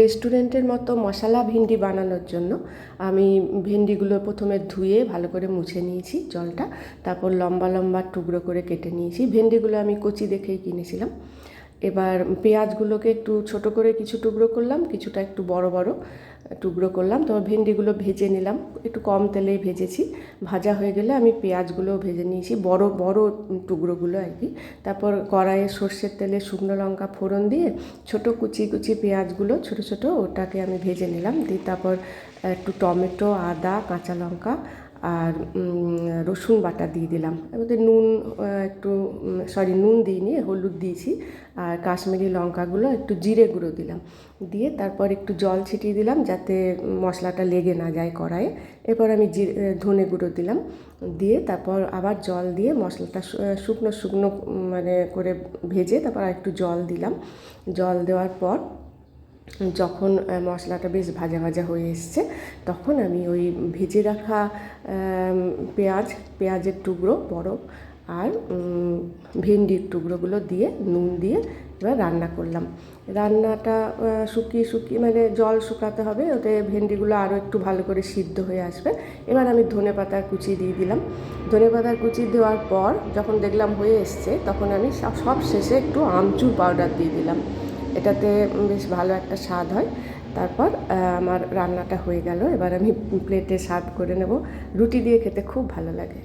রেস্টুরেন্টের মতো মশলা ভিন্ডি বানানোর জন্য আমি ভেন্ডিগুলো প্রথমে ধুয়ে ভালো করে মুছে নিয়েছি জলটা, তারপর লম্বা লম্বা টুকরো করে কেটে নিয়েছি। ভেন্ডিগুলো আমি কচি দেখেই কিনেছিলাম। এবার পেঁয়াজগুলোকে একটু ছোট করে কিছু টুকরো করলাম, কিছুটা একটু বড় বড় টুকরো করলাম। তারপর ভেন্ডিগুলো ভেজে নিলাম, একটু কম তেলেই ভেজেছি। ভাজা হয়ে গেলে আমি পেঁয়াজগুলোও ভেজে নিয়েছি, বড় বড় টুকরোগুলো আর কি। তারপর কড়াইয়ে সর্ষের তেলে শুকনো লঙ্কা ফোড়ন দিয়ে ছোট কুচি কুচি পেঁয়াজগুলো ছোট ছোট ওটাকে আমি ভেজে নিলাম। দিয়ে তারপর একটু টমেটো, আদা, কাঁচা লঙ্কা আর রসুন বাটা দিয়ে দিলাম। এর মধ্যে নুন একটু নুন দিইনি, হলুদ দিয়েছি। আর কাশ্মীরি লঙ্কাগুলো একটু জিরে গুঁড়ো দিলাম, দিয়ে তারপর একটু জল ছিটিয়ে দিলাম যাতে মশলাটা লেগে না যায় কড়াইয়ে। এরপর আমি ধনে গুঁড়ো দিলাম, দিয়ে তারপর আবার জল দিয়ে মশলাটা শুকনো শুকনো মানে করে ভেজে তারপর আর একটু জল দিলাম। জল দেওয়ার পর যখন মশলাটা বেশ ভাজা ভাজা হয়ে এসছে, তখন আমি ওই ভেজে রাখা পেঁয়াজের টুকরো বড় আর ভেন্ডির টুকরোগুলো দিয়ে নুন দিয়ে এবার রান্না করলাম। রান্নাটা শুকিয়ে শুকিয়ে মানে জল শুকাতে হবে, ওতে ভেন্ডিগুলো আরও একটু ভালো করে সিদ্ধ হয়ে আসবে। এবার আমি ধনেপাতার কুচি দিয়ে দিলাম। ধনেপাতার কুচি দেওয়ার পর যখন দেখলাম হয়ে এসছে, তখন আমি সব শেষে একটু আমচুর পাউডার দিয়ে দিলাম। এটাতে বেশ ভালো একটা স্বাদ হয়। তারপর আমার রান্নাটা হয়ে গেল। এবার আমি প্লেটে সার্ভ করে নেব। রুটি দিয়ে খেতে খুব ভালো লাগে।